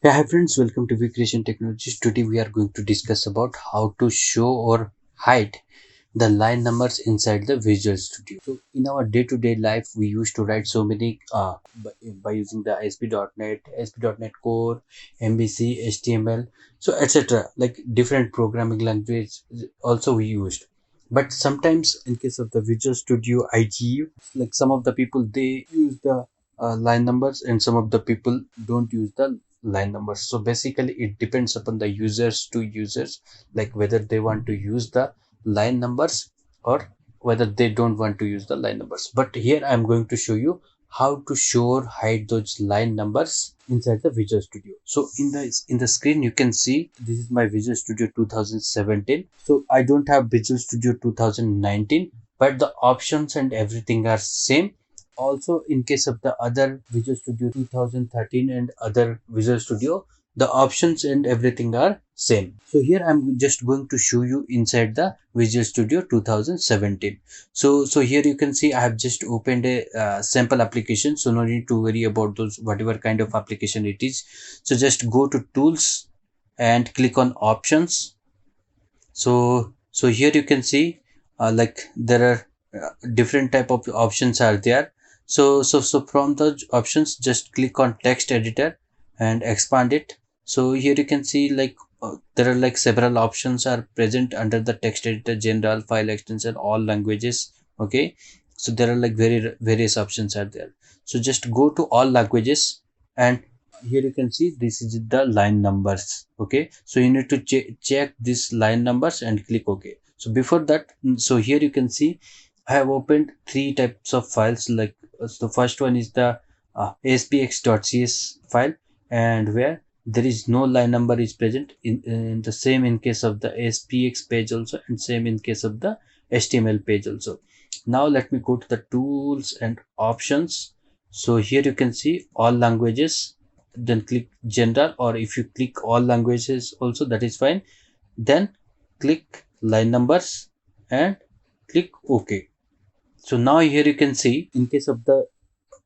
Yeah, hi friends, welcome to Creation Technologies. Today we are going to discuss about how to show or hide the line numbers inside the Visual Studio. So in our day-to-day life, we used to write so many by using the ASP.NET, ASP.NET Core, MVC, HTML, so etc. Like different programming language also we used. But sometimes in case of the Visual Studio IGU, like some of the people they use the line numbers and some of the people don't use the line numbers. So basically it depends upon the users to users, like whether they want to use the line numbers or whether they don't want to use the line numbers. But here I'm going to show you how to show or hide those line numbers inside the Visual Studio. So in the screen you can see this is my Visual Studio 2017. So I don't have Visual Studio 2019, but the options and everything are same. Also, in case of the other Visual Studio 2013 and other Visual Studio, the options and everything are same. So here I'm just going to show you inside the Visual Studio 2017. So here you can see I have just opened a sample application, so no need to worry about those whatever kind of application it is. So just go to tools and click on options. So here you can see like there are different type of options are there. So from the options, just click on text editor and expand it. So here you can see like there are like several options are present under the text editor: general, file extension, all languages. Okay, so there are like various options are there. So just go to all languages, and here you can see this is the line numbers. Okay, so you need to check this line numbers and click OK. So before that, so here you can see I have opened three types of files. Like the first one is the aspx.cs file, and where there is no line number is present. In the same in case of the aspx page also, and same in case of the html page also. Now let me go to the tools and options. So here you can see all languages, then click general, or if you click all languages also, that is fine. Then click line numbers and click OK. So now here you can see in case of the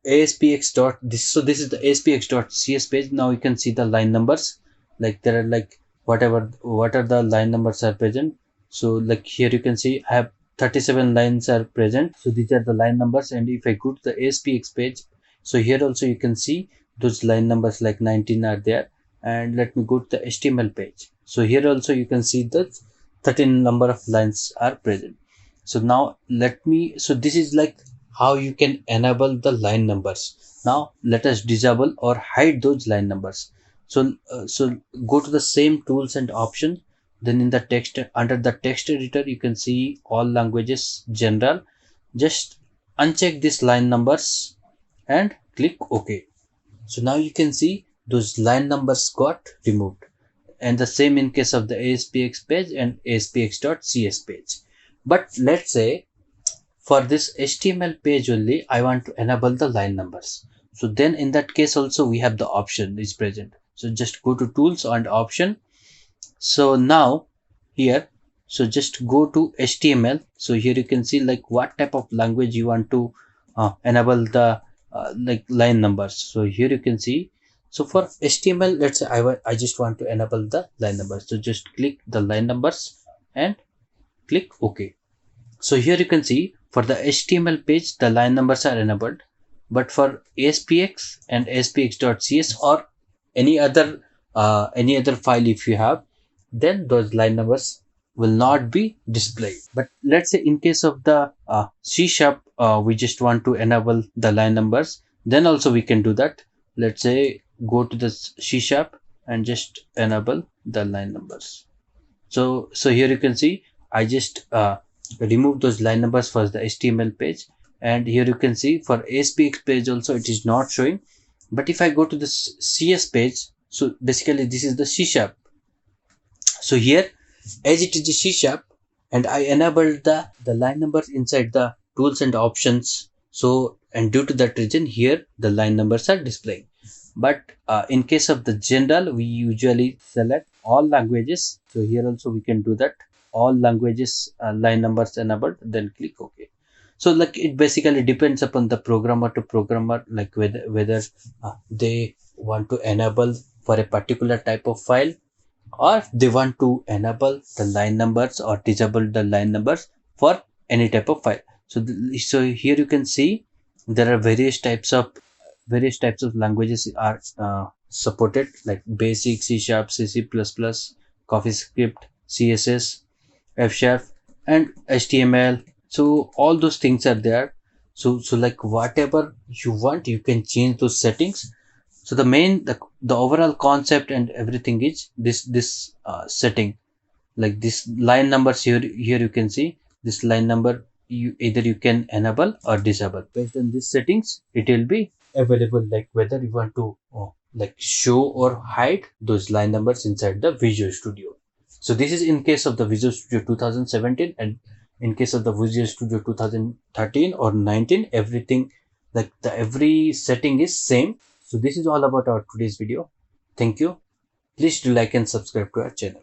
aspx dot this, so this is the aspx.cs page. Now you can see the line numbers, like there are like what are the line numbers are present. So like here you can see I have 37 lines are present. So these are the line numbers, and if I go to the aspx page, so here also you can see those line numbers like 19 are there. And let me go to the html page. So here also you can see that 13 number of lines are present. So now so this is like how you can enable the line numbers. Now let us disable or hide those line numbers. So go to the same tools and option. Then in the text, under the text editor, you can see all languages general. Just uncheck this line numbers and click OK. So now you can see those line numbers got removed. And the same in case of the ASPX page and ASPX.cs page. But let's say for this HTML page only, I want to enable the line numbers. So then in that case also we have the option is present. So just go to tools and option. So now here, so just go to HTML. So here you can see like what type of language you want to enable the like line numbers. So here you can see. So for HTML, let's say I just want to enable the line numbers. So just click the line numbers and click OK. So here you can see for the HTML page, the line numbers are enabled, but for ASPX and ASPX.cs or any other file if you have, then those line numbers will not be displayed. But let's say in case of the C sharp, we just want to enable the line numbers, then also we can do that. Let's say go to the C sharp and just enable the line numbers. So here you can see I just remove those line numbers for the HTML page, and here you can see for ASPX page also it is not showing. But if I go to the CS page, so basically this is the C sharp. So here, as it is the C sharp, and I enabled the line numbers inside the tools and options. So, and due to that reason here the line numbers are displaying. But in case of the general, we usually select all languages. So here also we can do that. All languages line numbers enabled, then click OK. So like it basically depends upon the programmer to programmer, like whether they want to enable for a particular type of file, or they want to enable the line numbers or disable the line numbers for any type of file. So here you can see there are various types of languages are supported, like basic, C sharp, C++, CoffeeScript, CSS, F sharp, and HTML. So all those things are there. So like whatever you want, you can change those settings. So the overall concept and everything is this setting, like this line numbers. Here you can see this line number, you can enable or disable. Based on these settings, it will be available, like whether you want to like show or hide those line numbers inside the Visual Studio. So this is in case of the Visual Studio 2017, and in case of the Visual Studio 2013 or 19, everything, like the every setting is same. So this is all about our today's video. Thank you. Please do like and subscribe to our channel.